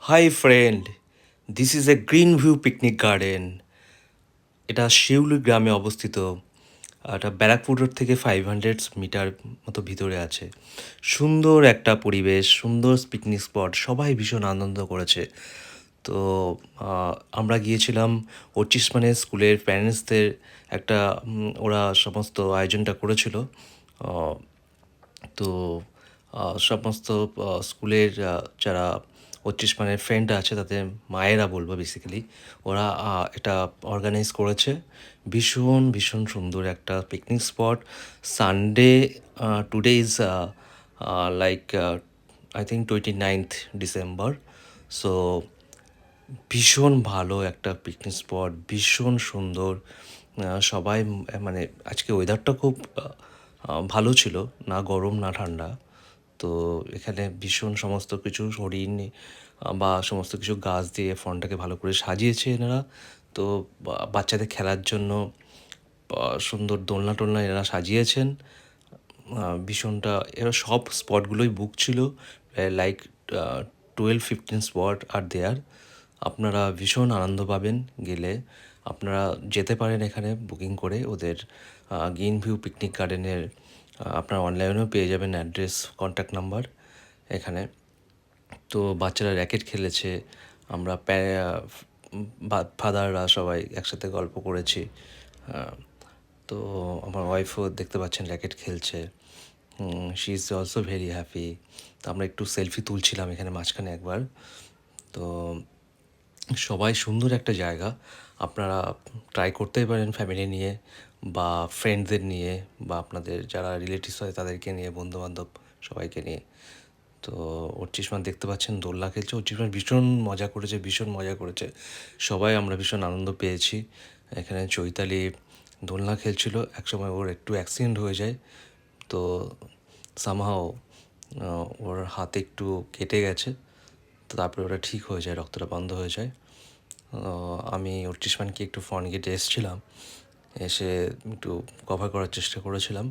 Hi friend, this is a green view picnic garden. এটা শিউলি গ্রামে অবস্থিত। এটা ব্যারাকপুর রোড থেকে 500 মিটার মতো ভিতরে আছে। সুন্দর একটা পরিবেশ, সুন্দর পিকনিক স্পট, সবাই ভীষণ আনন্দ করেছে। তো আমরা গিয়েছিলাম 25 স্কুলের প্যারেন্টসদের একটা ওরা সমস্ত আয়োজনটা করেছিল। আহ, তো সমস্ত স্কুলের যারা 25 ফ্রেন্ড আছে তাদের মায়েরা বলবো বেসিক্যালি, ওরা এটা অর্গানাইজ করেছে। ভীষণ ভীষণ সুন্দর একটা picnic spot. Sunday, today is like I think 29th December. So ভীষণ ভালো একটা পিকনিক স্পট, ভীষণ সুন্দর। সবাই মানে আজকে ওয়েদারটা খুব ভালো ছিল, না গরম না ঠান্ডা। তো এখানে ভীষণ সমস্ত কিছু হরিণ বা সমস্ত কিছু গাছ দিয়ে ফোনটাকে ভালো করে সাজিয়েছে এনারা। তো বাচ্চাদের খেলার জন্য সুন্দর দোলনা টোলনা এরা সাজিয়েছেন। ভীষণটা এরা সব স্পটগুলোই বুক ছিল। লাইক 12-15 স্পট আর দেয়ার। আপনারা ভীষণ আনন্দ পাবেন গেলে। আপনারা যেতে পারেন এখানে বুকিং করে ওদের গ্রিন ভিউ পিকনিক গার্ডেনের। আপনারা অনলাইনেও পেয়ে যাবেন অ্যাড্রেস, কন্ট্যাক্ট নাম্বার এখানে। তো বাচ্চারা র্যাকেট খেলেছে, আমরা ফাদাররা সবাই একসাথে গল্প করেছি। তো আমার ওয়াইফও দেখতে পাচ্ছেন র্যাকেট খেলছে। She is also very happy. তো আমরা একটু সেলফি তুলছিলাম এখানে মাঝখানে একবার। তো সবাই সুন্দর একটা জায়গা, আপনারা ট্রাই করতেই পারেন ফ্যামিলি নিয়ে বা ফ্রেন্ডদের নিয়ে বা আপনাদের যারা রিলেটিভস হয় তাদেরকে নিয়ে, বন্ধুবান্ধব সবাইকে নিয়ে। তো অর্চিষ্মান দেখতে পাচ্ছেন দোলনা খেলছে। অর্চিষ্মান ভীষণ মজা করেছে, ভীষণ মজা করেছে। সবাই আমরা ভীষণ আনন্দ পেয়েছি। এখানে চৈতালি দোলনা খেলছিল, একসময় ওর একটু অ্যাক্সিডেন্ট হয়ে যায়। তো সামহাও ওর হাতে একটু কেটে গেছে। তো তারপরে ওটা ঠিক হয়ে যায়, রক্তটা বন্ধ হয়ে যায়। আমি অর্চিষ্মানকে একটু ফ্রন্ট গেটে এসেছিলাম, এসে একটু কভার করার চেষ্টা করেছিলাম।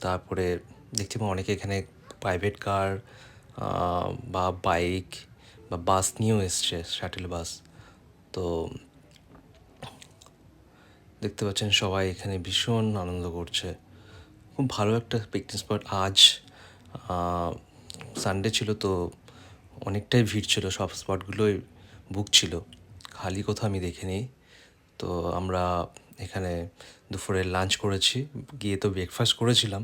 তারপরে দেখছি অনেকে এখানে প্রাইভেট কার বা বাইক বা বাস নিয়েও এসছে, শাটেল বাস। তো দেখতে পাচ্ছেন সবাই এখানে ভীষণ আনন্দ করছে। খুব ভালো একটা পিকনিক স্পট। আজ সানডে ছিল, তো অনেকটাই ভিড় ছিল, সব স্পটগুলোই বুক ছিল, খালি কোথাও আমি দেখিনি। তো আমরা এখানে দুপুরে লাঞ্চ করেছি, গিয়ে তো ব্রেকফাস্ট করেছিলাম,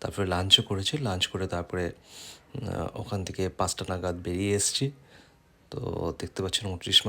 তারপরে লাঞ্চও করেছি। লাঞ্চ করে তারপরে ওখান থেকে 5টা নাগাদ বেরিয়ে এসেছি। তো দেখতে পাচ্ছেন 29